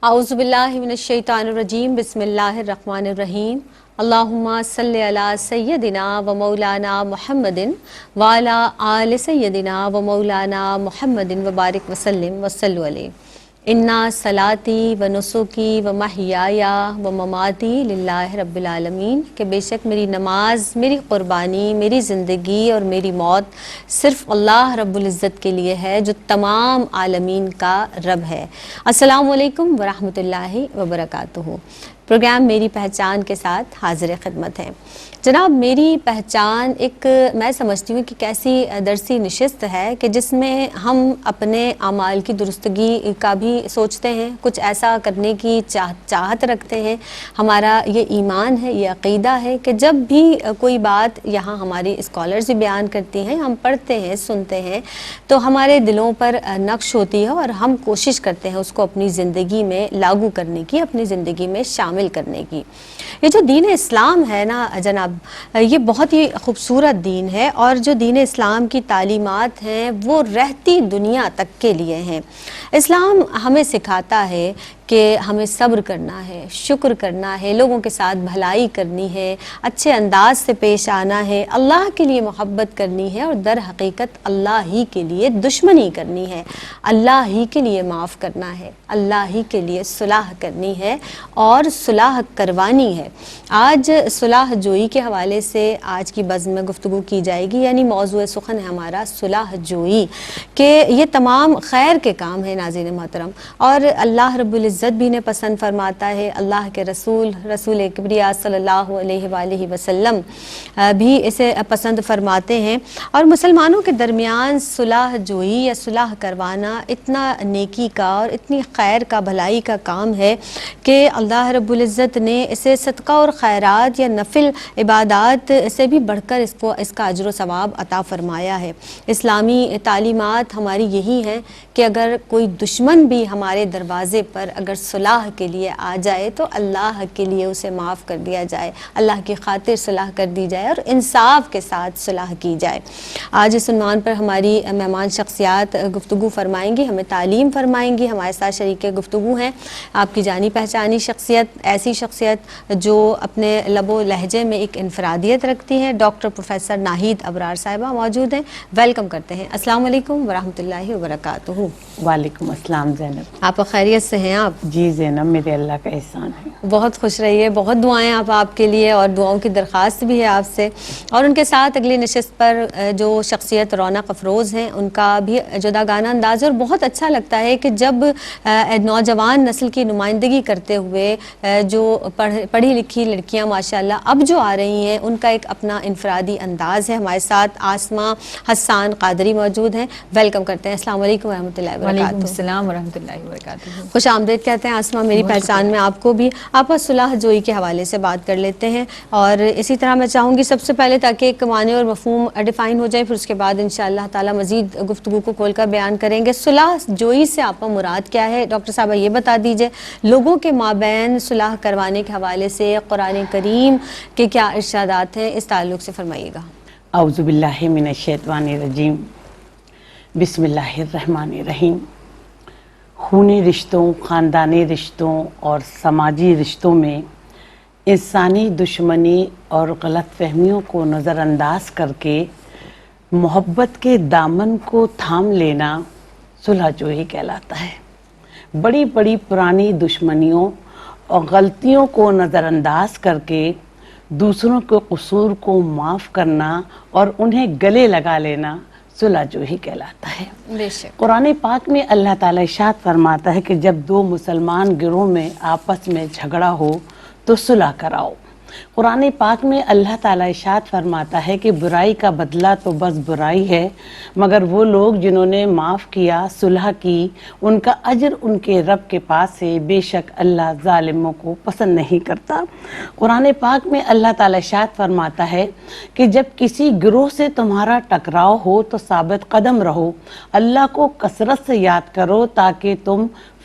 اعوذ باللہ من الشیطان الرجیم بسم اللہ الرحمن الرحیم اللہم صلی علی سیدنا و مولانا محمد وعلی آل سیدنا و مولانا محمد وبارک وسلم وصلو علیہ انا صلاتی و نسکی و محیایا و مماتی للہ رب العالمین، کہ بے شک میری نماز، میری قربانی، میری زندگی اور میری موت صرف اللہ رب العزت کے لیے ہے جو تمام عالمین کا رب ہے۔ السلام علیکم ورحمۃ اللہ وبرکاتہ۔ پروگرام میری پہچان کے ساتھ حاضر خدمت ہے۔ جناب، میری پہچان ایک میں سمجھتی ہوں کہ کیسی درسی نشست ہے کہ جس میں ہم اپنے اعمال کی درستگی کا بھی سوچتے ہیں، کچھ ایسا کرنے کی چاہت رکھتے ہیں۔ ہمارا یہ ایمان ہے، یہ عقیدہ ہے کہ جب بھی کوئی بات یہاں ہماری اسکالرز بیان کرتی ہیں، ہم پڑھتے ہیں، سنتے ہیں، تو ہمارے دلوں پر نقش ہوتی ہے اور ہم کوشش کرتے ہیں اس کو اپنی زندگی میں لاگو کرنے کی، اپنی زندگی میں شامل کرنے کی۔ یہ جو دین اسلام ہے نا جناب، یہ بہت ہی خوبصورت دین ہے، اور جو دین اسلام کی تعلیمات ہیں وہ رہتی دنیا تک کے لیے ہیں۔ اسلام ہمیں سکھاتا ہے کہ ہمیں صبر کرنا ہے، شکر کرنا ہے، لوگوں کے ساتھ بھلائی کرنی ہے، اچھے انداز سے پیش آنا ہے، اللہ کے لیے محبت کرنی ہے، اور در حقیقت اللہ ہی کے لیے دشمنی کرنی ہے، اللہ ہی کے لیے معاف کرنا ہے، اللہ ہی کے لیے صلح کرنی ہے اور صلح کروانی ہے۔ آج صلح جوئی کے حوالے سے آج کی بزم میں گفتگو کی جائے گی، یعنی موضوع سخن ہے ہمارا صلح جوئی، کہ یہ تمام خیر کے کام ہیں ناظرین محترم، اور اللہ رب العزت بھی نے پسند فرماتا ہے، اللہ کے رسول کبریا صلی اللہ علیہ وآلہ وسلم بھی اسے پسند فرماتے ہیں، اور مسلمانوں کے درمیان صلح جوئی یا صلح کروانا اتنا نیکی کا اور اتنی خیر کا، بھلائی کا کام ہے کہ اللہ رب العزت نے اسے صدقہ اور خیرات یا نفل عبادات سے بھی بڑھ کر اس کا اجر و ثواب عطا فرمایا ہے۔ اسلامی تعلیمات ہماری یہی ہیں کہ اگر کوئی دشمن بھی ہمارے دروازے پر اگر صلح کے لیے آ جائے تو اللہ کے لیے اسے معاف کر دیا جائے، اللہ کی خاطر صلح کر دی جائے اور انصاف کے ساتھ صلح کی جائے۔ آج اس عنوان پر ہماری مہمان شخصیات گفتگو فرمائیں گی، ہمیں تعلیم فرمائیں گی۔ ہمارے ساتھ شریک گفتگو ہیں آپ کی جانی پہچانی شخصیت، ایسی شخصیت جو اپنے لب و لہجے میں ایک انفرادیت رکھتی ہیں، ڈاکٹر پروفیسر ناہید ابرار صاحبہ موجود ہیں۔ ویلکم کرتے ہیں۔ السلام علیکم ورحمۃ اللہ وبرکاتہ۔ وعلیکم السلام زینب۔ آپ خیریت سے ہیں؟ آپ جی زینب، میرے اللہ کا احسان ہے۔ بہت خوش رہیے، بہت دعائیں آپ کے لیے، اور دعاؤں کی درخواست بھی ہے آپ سے۔ اور ان کے ساتھ اگلی نشست پر جو شخصیت رونق افروز ہیں، ان کا بھی جداگانہ انداز ہے، اور بہت اچھا لگتا ہے کہ جب نوجوان نسل کی نمائندگی کرتے ہوئے جو پڑھی لکھی لڑکیاں ماشاءاللہ اب جو آ رہی ہیں، ان کا ایک اپنا انفرادی انداز ہے۔ ہمارے ساتھ آسمہ حسان قادری موجود ہیں، ویلکم کرتے ہیں۔ السلام علیکم ورحمۃ اللہ وبرکاتہ۔ وعلیکم السلام ورحمۃ اللہ وبرکاتہ۔ خوش آمدید کہتے ہیں آسمہ میری پہچان میں آپ کو بھی۔ آپ صلح جوئی کے حوالے سے بات کر لیتے ہیں، اور اسی طرح میں چاہوں گی سب سے پہلے تاکہ ایک معنی اور مفہوم ڈیفائن ہو جائے، پھر اس کے بعد انشاءاللہ تعالی مزید گفتگو کو کھول کر بیان کریں گے۔ صلح جوئی سے آپ کا مراد کیا ہے؟ ڈاکٹر صاحبہ یہ بتا دیجئے، لوگوں کے مابین صلح کروانے کے حوالے سے قرآن کریم کے کیا ارشادات ہیں، اس تعلق سے فرمائیے گا۔ اعوذ باللہ من الشیطان الرجیم، بسم اللہ الرحمن الرحیم۔ خونی رشتوں، خاندانی رشتوں اور سماجی رشتوں میں انسانی دشمنی اور غلط فہمیوں کو نظر انداز کر کے محبت کے دامن کو تھام لینا صلح جوئی کہلاتا ہے۔ بڑی بڑی پرانی دشمنیوں اور غلطیوں کو نظر انداز کر کے دوسروں کے قصور کو معاف کرنا اور انہیں گلے لگا لینا صلح جوئی کہلاتا ہے۔ بے شک۔ قرآن پاک میں اللہ تعالیٰ ارشاد فرماتا ہے کہ جب دو مسلمان گروہ میں آپس میں جھگڑا ہو تو صلح کراؤ۔ قرآن پاک میں اللہ تعالیٰ ارشاد فرماتا ہے کہ برائی کا بدلہ تو بس برائی ہے، مگر وہ لوگ جنہوں نے معاف کیا، صلح کی، ان کا اجر ان کے رب کے پاس ہے، بے شک اللہ ظالموں کو پسند نہیں کرتا۔ قرآن پاک میں اللہ تعالیٰ ارشاد فرماتا ہے کہ جب کسی گروہ سے تمہارا ٹکراؤ ہو تو ثابت قدم رہو، اللہ کو کثرت سے یاد کرو تاکہ تم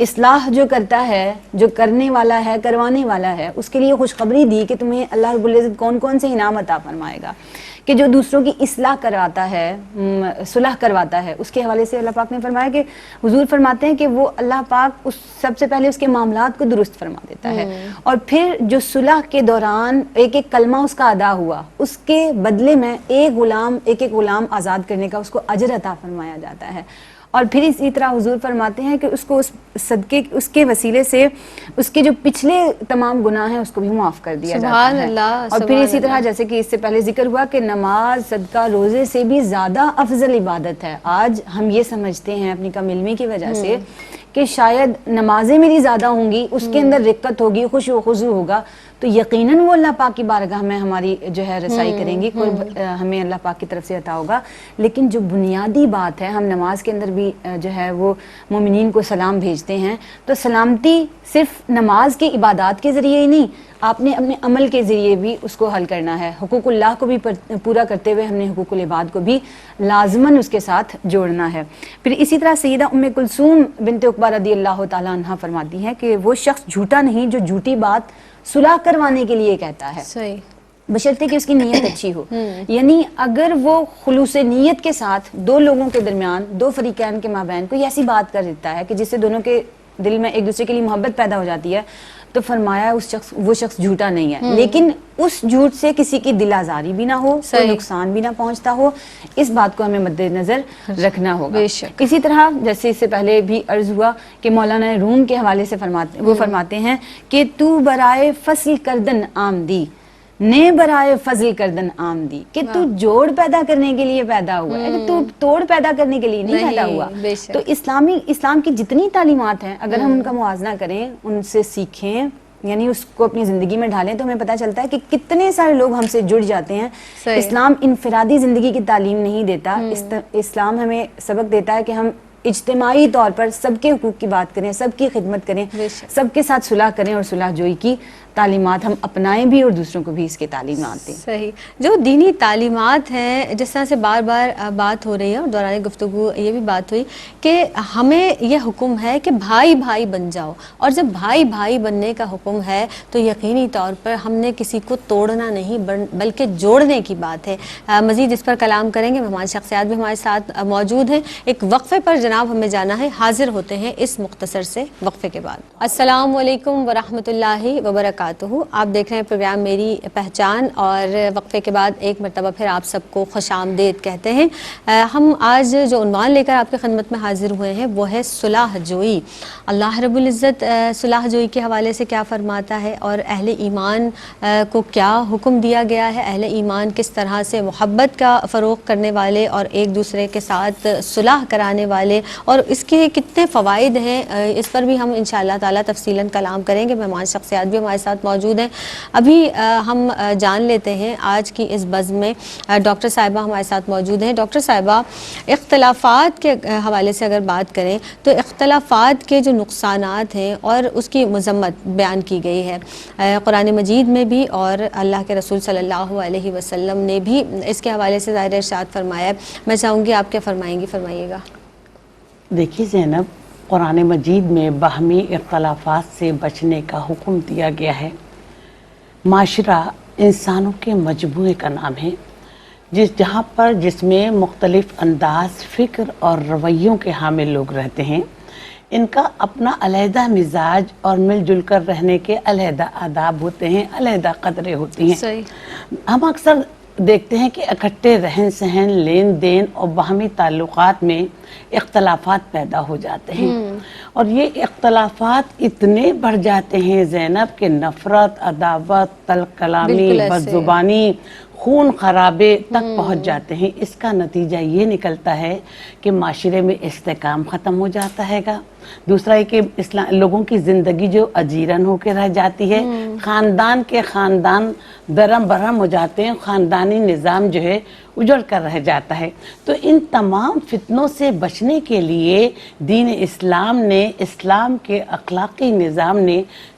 اصلاح جو کرتا ہے، جو کرنے والا ہے، کروانے والا ہے، اس کے لیے خوشخبری دی کہ تمہیں اللہ رب العزت کون کون سے انعام عطا فرمائے گا، کہ جو دوسروں کی اصلاح کرواتا ہے، صلح کرواتا ہے، اس کے حوالے سے اللہ پاک نے فرمایا کہ حضور فرماتے ہیں کہ وہ اللہ پاک سب سے پہلے اس کے معاملات کو درست فرما دیتا ہے، اور پھر جو صلح کے دوران ایک ایک کلمہ اس کا ادا ہوا، اس کے بدلے میں ایک ایک غلام آزاد کرنے کا اس کو اجر عطا فرمایا جاتا ہے، اور پھر اسی طرح حضور فرماتے ہیں کہ اس کو اس صدقے، اس کے وسیلے سے اس کے جو پچھلے تمام گناہ ہیں اس کو بھی معاف کر دیا جاتا ہے۔ اور پھر اسی طرح جیسے کہ اس سے پہلے ذکر ہوا کہ نماز، صدقہ، روزے سے بھی زیادہ افضل عبادت ہے۔ آج ہم یہ سمجھتے ہیں اپنی کم علمی کی وجہ سے کہ شاید نمازیں میری زیادہ ہوں گی، اس کے اندر رقت ہوگی، خشوع و خضوع ہوگا، تو یقیناً وہ اللہ پاک کی بارگاہ میں ہماری جو ہے رسائی کریں گی، قرب ہمیں اللہ پاک کی طرف سے عطا ہوگا۔ لیکن جو بنیادی بات ہے، ہم نماز کے اندر بھی جو ہے وہ مومنین کو سلام بھیجتے ہیں، تو سلامتی صرف نماز کی عبادات کے ذریعے ہی نہیں، آپ نے اپنے عمل کے ذریعے بھی اس کو حل کرنا ہے۔ حقوق اللہ کو بھی پورا کرتے ہوئے ہم نے حقوق العباد کو بھی لازماً اس کے ساتھ جوڑنا ہے۔ پھر اسی طرح سیدہ ام کلثوم بنت عقبہ رضی اللہ تعالیٰ عنہ فرماتی ہیں کہ وہ شخص جھوٹا نہیں جو جھوٹی بات صلح کروانے کے لیے کہتا ہے، صحیح، بشرطے کہ اس کی نیت اچھی ہو۔ یعنی اگر وہ خلوص نیت کے ساتھ دو لوگوں کے درمیان، دو فریقین کے مابین کوئی ایسی بات کر دیتا ہے کہ جس سے دونوں کے دل میں ایک دوسرے کے لیے محبت پیدا ہو جاتی ہے، تو فرمایا وہ شخص جھوٹا نہیں ہے، لیکن اس جھوٹ سے کسی کی دل آزاری بھی نہ ہو، کوئی نقصان بھی نہ پہنچتا ہو، اس بات کو ہمیں مد نظر رکھنا ہوگا۔ اسی طرح جیسے اس سے پہلے بھی عرض ہوا کہ مولانا روم کے حوالے سے فرماتے ہیں کہ تو برائے فصل کردن آمدی، نے برائے فضل کردن آمدی، کہ تو جوڑ پیدا کرنے کے لیے پیدا ہوا ہے، کہ تو توڑ پیدا کرنے کے لیے نہیں پیدا ہوا۔ تو اسلام کی جتنی تعلیمات ہیں، اگر ہم ان کا موازنہ کریں، ان سے سیکھیں، یعنی اس کو اپنی زندگی میں ڈھالیں، تو ہمیں پتہ چلتا ہے کہ کتنے سارے لوگ ہم سے جڑ جاتے ہیں۔ اسلام انفرادی زندگی کی تعلیم نہیں دیتا، اسلام ہمیں سبق دیتا ہے کہ ہم اجتماعی طور پر سب کے حقوق کی بات کریں، سب کی خدمت کریں، سب کے ساتھ صلح کریں، اور صلح جوئی کی تعلیمات ہم اپنائیں بھی اور دوسروں کو بھی اس کے تعلیمات دیں۔ صحیح، جو دینی تعلیمات ہیں، جس طرح سے بار بار بات ہو رہی ہے اور دوران گفتگو یہ بھی بات ہوئی کہ ہمیں یہ حکم ہے کہ بھائی بھائی بن جاؤ، اور جب بھائی بھائی بننے کا حکم ہے تو یقینی طور پر ہم نے کسی کو توڑنا نہیں بلکہ جوڑنے کی بات ہے۔ مزید اس پر کلام کریں گے، مہمان شخصیات بھی ہمارے ساتھ موجود ہیں۔ ایک وقفے پر جناب ہمیں جانا ہے، حاضر ہوتے ہیں اس مختصر سے وقفے کے بعد۔ السلام علیکم ورحمۃ اللہ وبرکاتہ۔ آپ دیکھ رہے ہیں پروگرام میری پہچان، اور وقفے کے بعد ایک مرتبہ پھر آپ سب کو خوش آمدید کہتے ہیں۔ ہم آج جو عنوان لے کر آپ کی خدمت میں حاضر ہوئے ہیں وہ ہے صلح جوئی۔ اللہ رب العزت صلح جوئی کے حوالے سے کیا فرماتا ہے، اور اہل ایمان کو کیا حکم دیا گیا ہے، اہل ایمان کس طرح سے محبت کا فروغ کرنے والے اور ایک دوسرے کے ساتھ صلح کرانے والے، اور اس کے کتنے فوائد ہیں، اس پر بھی ہم انشاءاللہ تعالیٰ تفصیلاً کلام کریں گے۔ مہمان شخصیات بھی ہمارے ساتھ موجود ہیں۔ ابھی ہم جان لیتے ہیں آج کی اس بزم میں ڈاکٹر صاحبہ ہمارے ساتھ موجود ہیں۔ ڈاکٹر صاحبہ، اختلافات کے حوالے سے اگر بات کریں تو اختلافات کے جو نقصانات ہیں اور اس کی مذمت بیان کی گئی ہے قرآن مجید میں بھی، اور اللہ کے رسول صلی اللہ علیہ وسلم نے بھی اس کے حوالے سے ظاہر ارشاد فرمایا ہے۔ میں چاہوں گی آپ کیا فرمائیں گی، فرمائیے گا۔ دیکھیے زینب، قرآن مجید میں باہمی اختلافات سے بچنے کا حکم دیا گیا ہے۔ معاشرہ انسانوں کے مجموعے کا نام ہے، جس میں مختلف انداز، فکر اور رویوں کے حامل لوگ رہتے ہیں۔ ان کا اپنا علیحدہ مزاج اور مل جل کر رہنے کے علیحدہ آداب ہوتے ہیں، علیحدہ قدریں ہوتی ہیں۔ ہم اکثر دیکھتے ہیں کہ اکٹھے رہن سہن، لین دین اور باہمی تعلقات میں اختلافات پیدا ہو جاتے ہیں، اور یہ اختلافات اتنے بڑھ جاتے ہیں زینب کہ نفرت، عداوت، تلخ کلامی، بد زبانی، خون خرابے تک پہنچ جاتے ہیں۔ اس کا نتیجہ یہ نکلتا ہے کہ معاشرے میں استحکام ختم ہو جاتا ہے گا۔ دوسرا ہے کہ لوگوں کی زندگی جو اجیرن ہو کے رہ جاتی ہے، خاندان کے خاندان درم برہم ہو جاتے ہیں، خاندانی نظام جو ہے اجڑ کر رہ جاتا ہے۔ تو ان تمام فتنوں سے بچنے کے لیے دین اسلام نے، اسلام کے اخلاقی نظام نے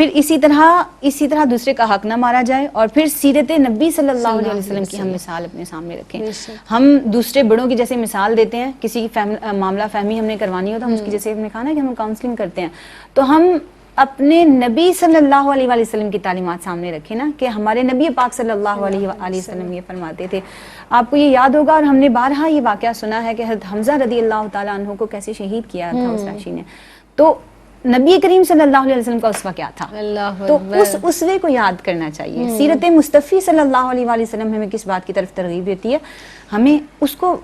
پھر اسی طرح دوسرے کا حق نہ مارا جائے، اور پھر سیرت نبی صلی اللہ علیہ وسلم کی ہم مثال اپنے سامنے رکھیں. ہم دوسرے بڑوں کی جیسے مثال دیتے ہیں، کسی کی معاملہ فہمی ہم نے کروانی ہو تو ہم اس کی جیسے ہم نے کہا نا کہ ہم کاؤنسلنگ کرتے ہیں، تو ہم اپنے نبی صلی اللہ علیہ وآلہ وسلم کی تعلیمات سامنے رکھیں نا، کہ ہمارے نبی پاک صلی اللہ علیہ وآلہ وسلم یہ فرماتے تھے. آپ کو یہ یاد ہوگا، اور ہم نے بارہا یہ واقعہ سنا ہے کہ حضرت حمزہ رضی اللہ تعالیٰ عنہ کو کیسے شہید کیا تھا اس وحشی نے. تو نبی کریم صلی اللہ علیہ وسلم کا اسوہ کیا تھا؟ تو اس اسوے کو یاد کرنا چاہیے. سیرت مصطفی صلی اللہ علیہ وآلہ وسلم ہمیں کس بات کی طرف ترغیب دیتی ہے؟ ہمیں اس کو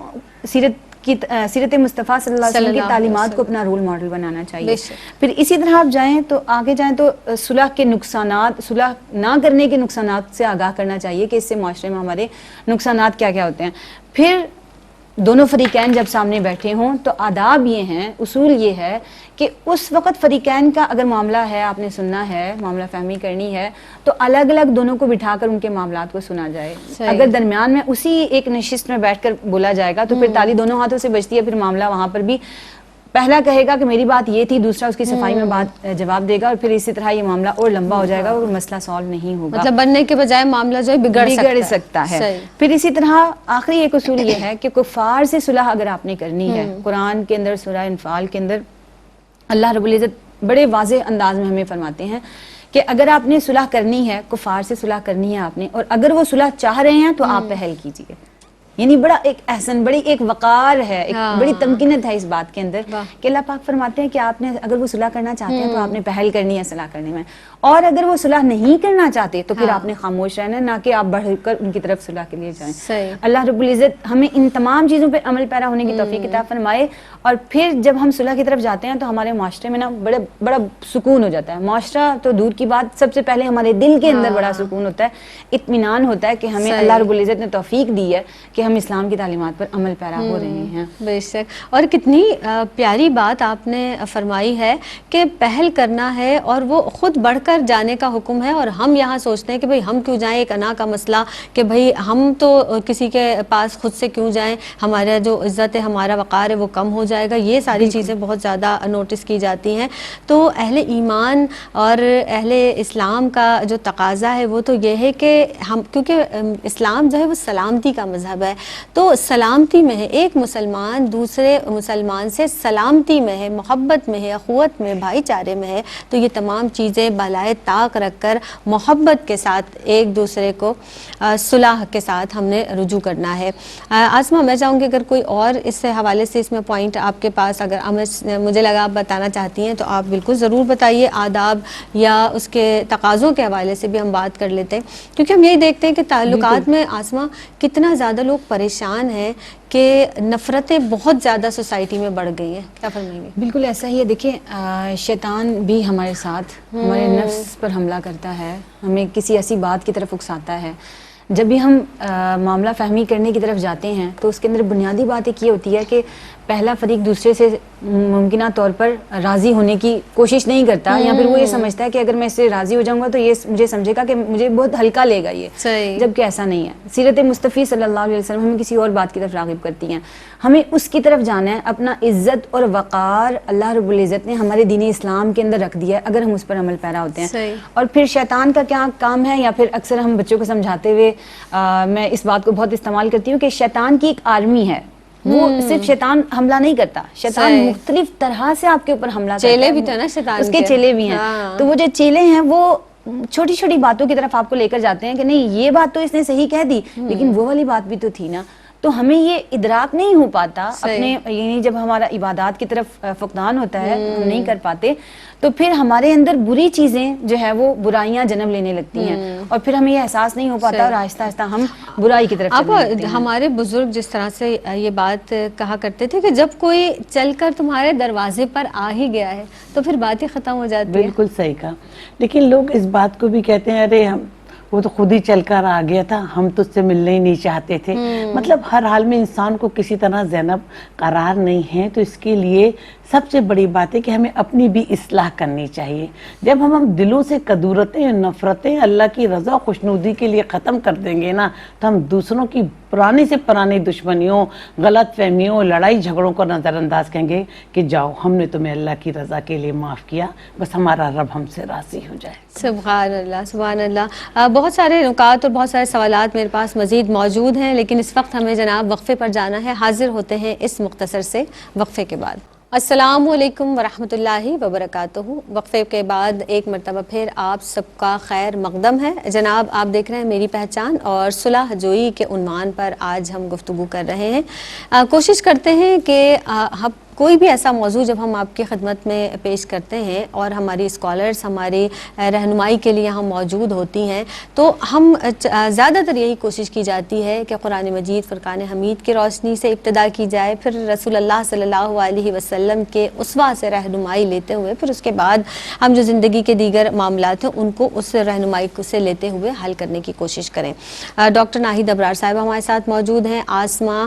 سیرت مصطفیٰ صلی اللہ علیہ وسلم کی تعلیمات کو اپنا رول ماڈل بنانا چاہیے. پھر اسی طرح آپ جائیں تو آگے جائیں تو صلح کے نقصانات، صلح نہ کرنے کے نقصانات سے آگاہ کرنا چاہیے کہ اس سے معاشرے میں ہمارے نقصانات کیا کیا ہوتے ہیں. پھر دونوں فریقین جب سامنے بیٹھے ہوں تو آداب یہ ہیں، اصول یہ ہے کہ اس وقت فریقین کا اگر معاملہ ہے، آپ نے سننا ہے، معاملہ فہمی کرنی ہے، تو الگ الگ دونوں کو بٹھا کر ان کے معاملات کو سنا جائے. اگر درمیان میں اسی ایک نشست میں بیٹھ کر بولا جائے گا تو پھر تالی دونوں ہاتھوں سے بجتی ہے. پھر معاملہ وہاں پر بھی پہلا کہے گا کہ میری بات یہ تھی، دوسرا اس کی صفائی میں بات جواب دے گا، اور پھر اسی طرح یہ معاملہ اور لمبا ہو جائے گا اور مسئلہ سالو نہیں ہوگا، مطلب بننے کے بجائے معاملہ جو ہے بگڑ سکتا ہے. پھر اسی طرح آخری ایک اصول یہ ہے کہ کفار سے صلح اگر آپ نے کرنی ہے، قرآن کے اندر سورہ انفال کے اندر اللہ رب العزت بڑے واضح انداز میں ہمیں فرماتے ہیں کہ اگر آپ نے صلح کرنی ہے، کفار سے صلح کرنی ہے آپ نے، اور اگر وہ صلح چاہ رہے ہیں تو آپ پہل کیجیے. یعنی بڑا ایک احسن، بڑی ایک وقار ہے، ایک بڑی تمکینت ہے اس بات کے اندر کہ اللہ پاک فرماتے ہیں کہ آپ نے اگر وہ صلح کرنا چاہتے ہیں تو آپ نے پہل کرنی ہے صلح کرنے میں، اور اگر وہ صلح نہیں کرنا چاہتے تو پھر آپ نے خاموش رہنا ہے، نہ کہ آپ بڑھ کر ان کی طرف صلح کے لیے جائیں. اللہ رب العزت ہمیں ان تمام چیزوں پہ عمل پیرا ہونے کی توفیق عطا فرمائے. اور پھر جب ہم صلح کی طرف جاتے ہیں تو ہمارے معاشرے میں نا بڑا سکون ہو جاتا ہے. معاشرہ تو دور کی بات، سب سے پہلے ہمارے دل کے اندر بڑا سکون ہوتا ہے، اطمینان ہوتا ہے کہ ہمیں اللہ رب العزت نے توفیق دی ہے کہ ہم اسلام کی تعلیمات پر عمل پیرا ہو رہے ہیں. بے شک. اور کتنی پیاری بات آپ نے فرمائی ہے کہ پہل کرنا ہے اور وہ خود بڑھ کر جانے کا حکم ہے. اور ہم یہاں سوچتے ہیں کہ بھئی ہم کیوں جائیں، ایک انا کا مسئلہ کہ بھئی ہم تو کسی کے پاس خود سے کیوں جائیں، ہمارا جو عزت ہے، ہمارا وقار ہے وہ کم ہو جائے گا. یہ ساری چیزیں بہت زیادہ نوٹس کی جاتی ہیں. تو اہل ایمان اور اہل اسلام کا جو تقاضا ہے وہ تو یہ ہے کہ ہم، کیونکہ اسلام جو ہے وہ سلامتی کا مذہب ہے، تو سلامتی میں ہے، ایک مسلمان دوسرے مسلمان سے سلامتی میں ہے، محبت میں ہے، اخوت میں، بھائی چارے میں ہے. تو یہ تمام چیزیں بالائے طاق رکھ کر محبت کے ساتھ ایک دوسرے کو صلح کے ساتھ ہم نے رجوع کرنا ہے. آسمہ، میں چاہوں گی اگر کوئی اور اس سے حوالے سے اس میں پوائنٹ آپ کے پاس اگر مجھے لگا آپ بتانا چاہتی ہیں تو آپ بالکل ضرور بتائیے. آداب یا اس کے تقاضوں کے حوالے سے بھی ہم بات کر لیتے ہیں، کیونکہ ہم یہی دیکھتے ہیں کہ تعلقات میں آسمہ کتنا زیادہ لوگ پریشان ہیں کہ نفرتیں بہت زیادہ سوسائٹی میں بڑھ گئی ہیں. کیا فرمائیں گے؟ بالکل ایسا ہی ہے. دیکھیں شیطان بھی ہمارے ساتھ ہمارے نفس پر حملہ کرتا ہے، ہمیں کسی ایسی بات کی طرف اکساتا ہے. جب بھی ہم معاملہ فہمی کرنے کی طرف جاتے ہیں تو اس کے اندر بنیادی بات ایک یہ ہوتی ہے کہ پہلا فریق دوسرے سے ممکنہ طور پر راضی ہونے کی کوشش نہیں کرتا، یا پھر وہ یہ سمجھتا ہے کہ اگر میں اس سے راضی ہو جاؤں گا تو یہ مجھے سمجھے گا کہ مجھے بہت ہلکا لے گا یہ، جبکہ ایسا نہیں ہے. سیرت مصطفی صلی اللہ علیہ وسلم ہمیں کسی اور بات کی طرف راغب کرتی ہیں، ہمیں اس کی طرف جانا ہے. اپنا عزت اور وقار اللہ رب العزت نے ہمارے دین اسلام کے اندر رکھ دیا ہے اگر ہم اس پر عمل پیرا ہوتے ہیں. اور پھر شیطان کا کیا کام ہے، یا پھر اکثر ہم بچوں کو سمجھاتے ہوئے میں اس بات کو بہت استعمال کرتی ہوں کہ شیطان کی ایک آرمی ہے. وہ صرف شیطان حملہ نہیں کرتا، شیطان مختلف طرح سے آپ کے اوپر حملہ کرتا ہے. چیلے بھی تو نا شیطان اس کے چیلے بھی ہیں. تو وہ جو چیلے ہیں وہ چھوٹی چھوٹی باتوں کی طرف آپ کو لے کر جاتے ہیں کہ نہیں یہ بات تو اس نے صحیح کہہ دی، لیکن وہ والی بات بھی تو تھی نا. تو ہمیں یہ ادراک نہیں ہو پاتا اپنے، یعنی جب ہمارا عبادات کی طرف فقدان ہوتا ہے، ہم نہیں کر پاتے، تو پھر ہمارے اندر بری چیزیں جو ہے وہ برائیاں جنم لینے لگتی ہیں، اور پھر ہمیں یہ احساس نہیں ہو پاتا اور آہستہ آہستہ ہم برائی کی طرف چلنے لگتے ہیں. ہمارے بزرگ جس طرح سے یہ بات کہا کرتے تھے کہ جب کوئی چل کر تمہارے دروازے پر آ ہی گیا ہے تو پھر بات ہی ختم ہو جاتی ہے. بالکل صحیح کہا. لیکن لوگ اس بات کو بھی کہتے ہیں ارے وہ تو خود ہی چل کر آ گیا تھا, ہم تو اس سے ملنے ہی نہیں چاہتے تھے. مطلب ہر حال میں انسان کو کسی طرح زینب قرار نہیں ہے, تو اس کے لیے سب سے بڑی بات ہے کہ ہمیں اپنی بھی اصلاح کرنی چاہیے. جب ہم دلوں سے کدورتیں, نفرتیں اللہ کی رضا و خوشنودی کے لیے ختم کر دیں گے نا, تو ہم دوسروں کی پرانی سے پرانی دشمنیوں, غلط فہمیوں, لڑائی جھگڑوں کو نظر انداز کہیں گے کہ جاؤ ہم نے تمہیں اللہ کی رضا کے لیے معاف کیا, بس ہمارا رب ہم سے راضی ہو جائے. سبحان اللہ, سبحان اللہ. بہت سارے نکات اور بہت سارے سوالات میرے پاس مزید موجود ہیں, لیکن اس وقت ہمیں جناب وقفے پر جانا ہے. حاضر ہوتے ہیں اس مختصر سے وقفے کے بعد. السلام علیکم ورحمۃ اللہ وبرکاتہ. وقفے کے بعد ایک مرتبہ پھر آپ سب کا خیر مقدم ہے. جناب آپ دیکھ رہے ہیں میری پہچان, اور صلح جوئی کے عنوان پر آج ہم گفتگو کر رہے ہیں. کوشش کرتے ہیں کہ ہم کوئی بھی ایسا موضوع جب ہم آپ کی خدمت میں پیش کرتے ہیں اور ہماری اسکالرز ہماری رہنمائی کے لیے ہم موجود ہوتی ہیں, تو ہم زیادہ تر یہی کوشش کی جاتی ہے کہ قرآن مجید, فرقان حمید کی روشنی سے ابتدا کی جائے, پھر رسول اللہ صلی اللہ علیہ وسلم کے اسوہ سے رہنمائی لیتے ہوئے پھر اس کے بعد ہم جو زندگی کے دیگر معاملات ہیں ان کو اس رہنمائی سے لیتے ہوئے حل کرنے کی کوشش کریں. ڈاکٹر ناہید ابرار صاحب ہمارے ساتھ موجود ہیں, آسمہ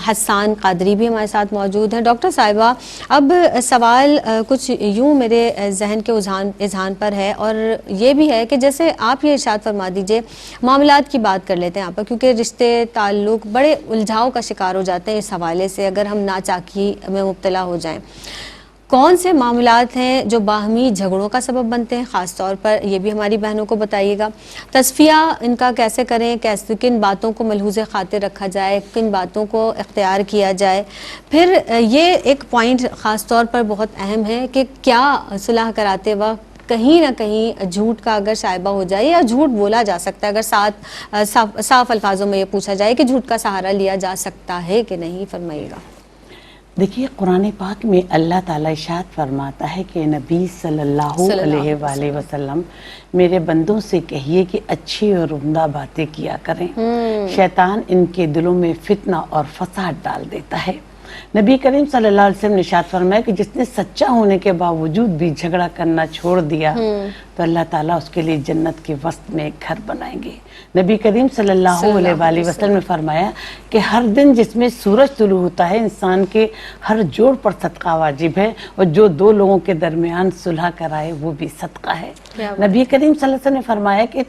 حسان قادری بھی ہمارے ساتھ موجود ہیں. ڈاکٹر صاحبہ, اب سوال کچھ یوں میرے ذہن کے اذہان پر ہے, اور یہ بھی ہے کہ جیسے آپ یہ ارشاد فرما دیجئے, معاملات کی بات کر لیتے ہیں آپ, کیونکہ رشتے تعلق بڑے الجھاؤ کا شکار ہو جاتے ہیں اس حوالے سے اگر ہم ناچاکی میں مبتلا ہو جائیں. کون سے معاملات ہیں جو باہمی جھگڑوں کا سبب بنتے ہیں, خاص طور پر یہ بھی ہماری بہنوں کو بتائیے گا. تصفیہ ان کا کیسے کریں, کن باتوں کو ملحوظ خاطر رکھا جائے, کن باتوں کو اختیار کیا جائے. پھر یہ ایک پوائنٹ خاص طور پر بہت اہم ہے کہ کیا صلح کراتے وقت کہیں نہ کہیں جھوٹ کا اگر شائبہ ہو جائے, یا جھوٹ بولا جا سکتا ہے, اگر صاف الفاظوں میں یہ پوچھا جائے کہ جھوٹ کا سہارا لیا جا سکتا ہے کہ نہیں, فرمائیے گا. دیکھیے قرآن پاک میں اللہ تعالیٰ ارشاد فرماتا ہے کہ نبی صلی اللہ علیہ وآلہ وسلم میرے بندوں سے کہیے کہ اچھی اور عمدہ باتیں کیا کریں, شیطان ان کے دلوں میں فتنہ اور فساد ڈال دیتا ہے. نبی کریم صلی اللہ علیہ وسلم نے ارشاد فرمایا کہ جس نے سچا ہونے کے باوجود بھی جھگڑا کرنا چھوڑ دیا تو اللہ تعالیٰ اس کے لیے جنت کے وسط میں ایک گھر بنائیں گے. نبی کریم صلی اللہ علیہ وآلہ وسلم نے فرمایا کہ ہر دن جس میں سورج طلوع ہوتا ہے انسان کے ہر جوڑ پر صدقہ واجب ہے, اور جو دو لوگوں کے درمیان صلح کرائے وہ بھی صدقہ ہے. نبی کریم صلی اللہ علیہ وسلم نے فرمایا کہ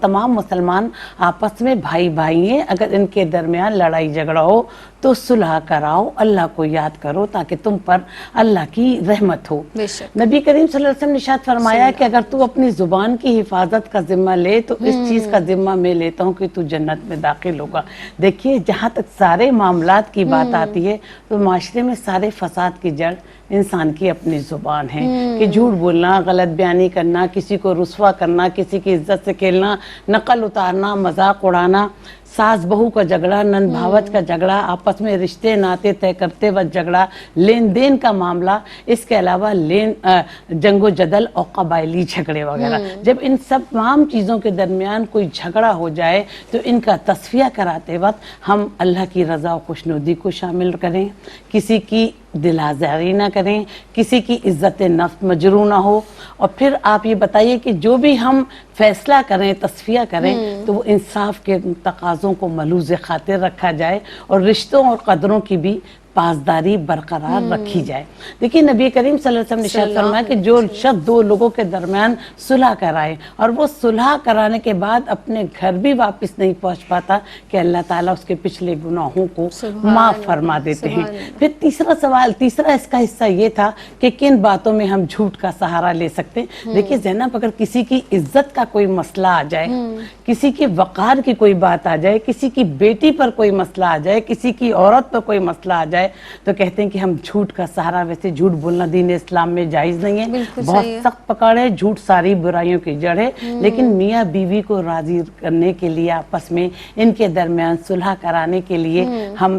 تمام مسلمان آپس میں بھائی بھائی ہیں, اگر ان کے درمیان لڑائی جھگڑا ہو تو صلح کراؤ, اللہ کو یاد کرو تاکہ تم پر اللہ کی رحمت ہو. نبی کریم صلی اللہ علیہ وسلم نے ارشاد فرمایا کہ اگر تو اپنی زبان کی حفاظت کا ذمہ لے تو اس چیز کا ذمہ میں لیتا ہوں کہ تو جنت میں داخل ہوگا. دیکھیے جہاں تک سارے معاملات کی بات آتی ہے تو معاشرے میں سارے فساد کی جڑ انسان کی اپنی زبان ہے, کہ جھوٹ بولنا, غلط بیانی کرنا, کسی کو رسوا کرنا, کسی کی عزت سے کھیلنا, نقل اتارنا, مذاق اڑانا, ساس بہو کا جھگڑا, نند بھاوت کا جھگڑا, آپس میں رشتے ناطے طے کرتے وقت جھگڑا, لین دین کا معاملہ, اس کے علاوہ جنگ و جدل اور قبائلی جھگڑے وغیرہ. جب ان سب تمام چیزوں کے درمیان کوئی جھگڑا ہو جائے تو ان کا تصفیہ کراتے وقت ہم اللہ کی رضا و خوشنودی کو شامل کریں, کسی کی دل آزاری نہ کریں, کسی کی عزت نفس مجروح نہ ہو. اور پھر آپ یہ بتائیے کہ جو بھی ہم فیصلہ کریں, تصفیہ کریں, تو وہ انصاف کے تقاضوں کو ملحوظ خاطر رکھا جائے اور رشتوں اور قدروں کی بھی پاسداری برقرار رکھی جائے. دیکھیے نبی کریم صلی اللہ علیہ وسلم نے ارشاد فرمایا کہ جو شخص دو لوگوں کے درمیان صلح کرائے اور وہ صلح کرانے کے بعد اپنے گھر بھی واپس نہیں پہنچ پاتا, کہ اللہ تعالیٰ اس کے پچھلے گناہوں کو معاف فرما دیتے ہیں. پھر تیسرا اس کا حصہ یہ تھا کہ کن باتوں میں ہم جھوٹ کا سہارا لے سکتے ہیں. دیکھیے زینب, اگر کسی کی عزت کا کوئی مسئلہ آ جائے, کسی کی وقار کی کوئی بات آ جائے, کسی کی بیٹی پر کوئی مسئلہ آ جائے, کسی کی عورت پر کوئی مسئلہ آ جائے, تو کہتے ہیں کہ ہم جھوٹ کا سہارا, ویسے جھوٹ بولنا دین اسلام میں جائز نہیں ہے, بہت سخت پکڑ ہے, جھوٹ ساری برائیوں کی جڑ ہے. لیکن میاں بیوی کو راضی کرنے کے لیے, آپس میں ان کے درمیان صلح کرانے کے لیے ہم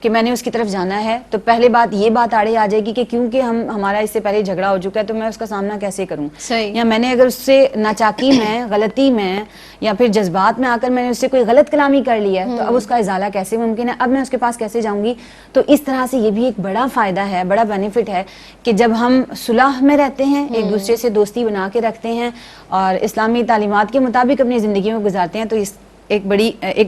کہ میں نے اس کی طرف جانا ہے تو پہلے بات یہ بات آڑے آ جائے گی کہ کیونکہ ہمارا اس سے پہلے جھگڑا ہو چکا ہے تو میں اس کا سامنا کیسے کروں. صحیح. یا میں نے اگر اس سے ناچاکی میں, غلطی میں یا پھر جذبات میں آ کر میں نے اس سے کوئی غلط کلامی کر لی ہے تو اب اس کا ازالہ کیسے ممکن ہے, اب میں اس کے پاس کیسے جاؤں گی. تو اس طرح سے یہ بھی ایک بڑا فائدہ ہے, بڑا بینیفٹ ہے کہ جب ہم صلح میں رہتے ہیں, ایک دوسرے سے دوستی بنا کے رکھتے ہیں اور اسلامی تعلیمات کے مطابق اپنی زندگی میں گزارتے ہیں تو اس ایک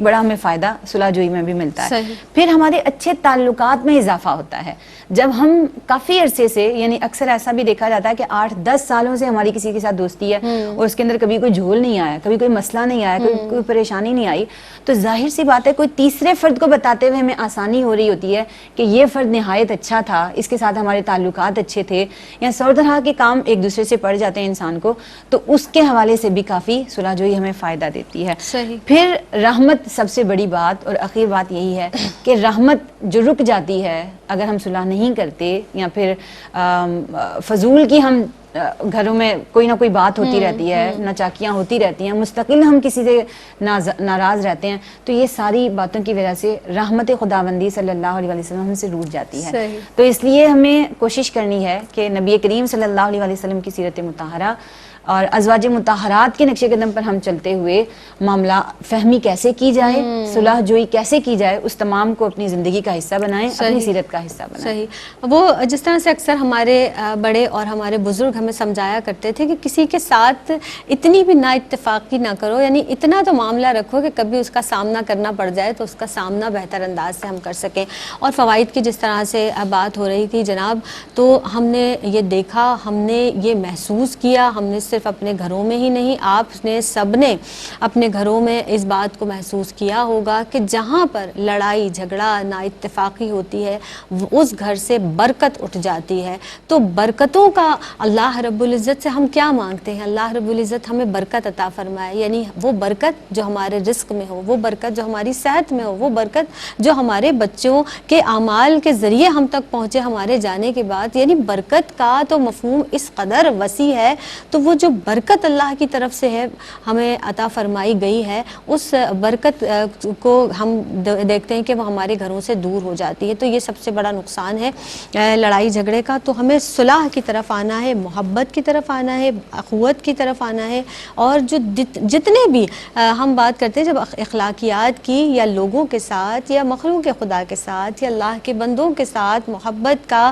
بڑا ہمیں فائدہ صلح جوئی میں بھی ملتا ہے. صحیح. پھر ہمارے اچھے تعلقات میں اضافہ ہوتا ہے جب ہم کافی عرصے سے, یعنی اکثر ایسا بھی دیکھا جاتا ہے کہ 8-10 سالوں سے ہماری کسی کے ساتھ دوستی ہے اور اس کے اندر کبھی کوئی جھول نہیں آیا, کبھی کوئی مسئلہ نہیں آیا, کوئی پریشانی نہیں آئی, تو ظاہر سی بات ہے کوئی تیسرے فرد کو بتاتے ہوئے ہمیں آسانی ہو رہی ہوتی ہے کہ یہ فرد نہایت اچھا تھا, اس کے ساتھ ہمارے تعلقات اچھے تھے, یا 100 طرح کے کام ایک دوسرے سے پڑ جاتے ہیں انسان کو, تو اس کے حوالے سے بھی کافی صلح جوئی ہمیں فائدہ دیتی ہے. صحیح. پھر رحمت, سب سے بڑی بات اور اخیر بات یہی ہے کہ رحمت جو رک جاتی ہے اگر ہم صلح نہیں کرتے, یا پھر فضول کی ہم گھروں میں کوئی نہ کوئی بات ہوتی رہتی ہے, ناچاکیاں ہوتی رہتی ہیں, مستقل ہم کسی سے ناراض رہتے ہیں, تو یہ ساری باتوں کی وجہ سے رحمت خداوندی صلی اللہ علیہ وسلم ہم سے روٹ جاتی ہے. صحیح. تو اس لیے ہمیں کوشش کرنی ہے کہ نبی کریم صلی اللہ علیہ وسلم کی سیرت مطہرہ اور ازواج مطہرات کے نقش قدم پر ہم چلتے ہوئے معاملہ فہمی کیسے کی جائے, صلح جوئی کیسے کی جائے, اس تمام کو اپنی زندگی کا حصہ بنائیں, اپنی سیرت کا حصہ بنائیں. صحیح. وہ جس طرح سے اکثر ہمارے بڑے اور ہمارے بزرگ ہمیں سمجھایا کرتے تھے کہ کسی کے ساتھ اتنی بھی نا اتفاقی نہ کرو, یعنی اتنا تو معاملہ رکھو کہ کبھی اس کا سامنا کرنا پڑ جائے تو اس کا سامنا بہتر انداز سے ہم کر سکیں. اور فوائد کی جس طرح سے بات ہو رہی تھی جناب, تو ہم نے یہ دیکھا, ہم نے یہ محسوس کیا, ہم نے صرف اپنے گھروں میں ہی نہیں, آپ نے سب نے اپنے گھروں میں اس بات کو محسوس کیا ہوگا کہ جہاں پر لڑائی جھگڑا نا اتفاقی ہوتی ہے اس گھر سے برکت اٹھ جاتی ہے. تو برکتوں کا اللہ رب العزت سے ہم کیا مانگتے ہیں, اللہ رب العزت ہمیں برکت عطا فرمائے, یعنی وہ برکت جو ہمارے رزق میں ہو, وہ برکت جو ہماری صحت میں ہو, وہ برکت جو ہمارے بچوں کے اعمال کے ذریعے ہم تک پہنچے ہمارے جانے کے بعد. یعنی برکت کا تو مفہوم اس قدر وسیع ہے, تو وہ جو برکت اللہ کی طرف سے ہے ہمیں عطا فرمائی گئی ہے, اس برکت کو ہم دیکھتے ہیں کہ وہ ہمارے گھروں سے دور ہو جاتی ہے. تو یہ سب سے بڑا نقصان ہے لڑائی جھگڑے کا. تو ہمیں صلح کی طرف آنا ہے, محبت کی طرف آنا ہے, اخوت کی طرف آنا ہے, اور جو جتنے بھی ہم بات کرتے ہیں جب اخلاقیات کی, یا لوگوں کے ساتھ یا مخلوق خدا کے ساتھ یا اللہ کے بندوں کے ساتھ محبت کا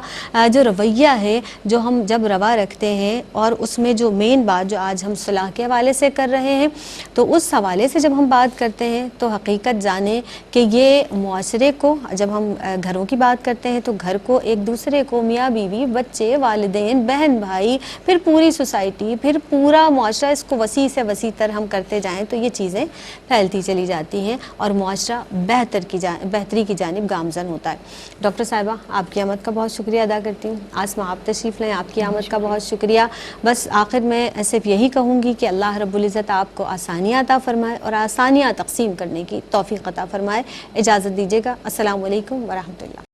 جو رویہ ہے جو ہم جب روا رکھتے ہیں, اور اس میں جو مین بات جو آج ہم صلح کے حوالے سے کر رہے ہیں, تو اس حوالے سے جب ہم بات کرتے ہیں تو حقیقت جانیں کہ یہ معاشرے کو, جب ہم گھروں کی بات کرتے ہیں تو گھر کو, ایک دوسرے کو, میاں بیوی, بچے, والدین, بہن بھائی, پھر پوری سوسائٹی, پھر پورا معاشرہ, اس کو وسیع سے وسیع تر ہم کرتے جائیں تو یہ چیزیں پھیلتی چلی جاتی ہیں اور معاشرہ بہتری کی جانب گامزن ہوتا ہے. ڈاکٹر صاحبہ, آپ کی آمد کا بہت شکریہ ادا کرتی ہوں. آسما آپ تشریف لیں, آپ کی آمد کا بہت شکریہ. بس آخر میں صرف یہی کہوں گی کہ اللہ رب العزت آپ کو آسانیاں عطا فرمائے اور آسانیاں تقسیم کرنے کی توفیق عطا فرمائے. اجازت دیجیے گا. السلام علیکم ورحمۃ اللہ.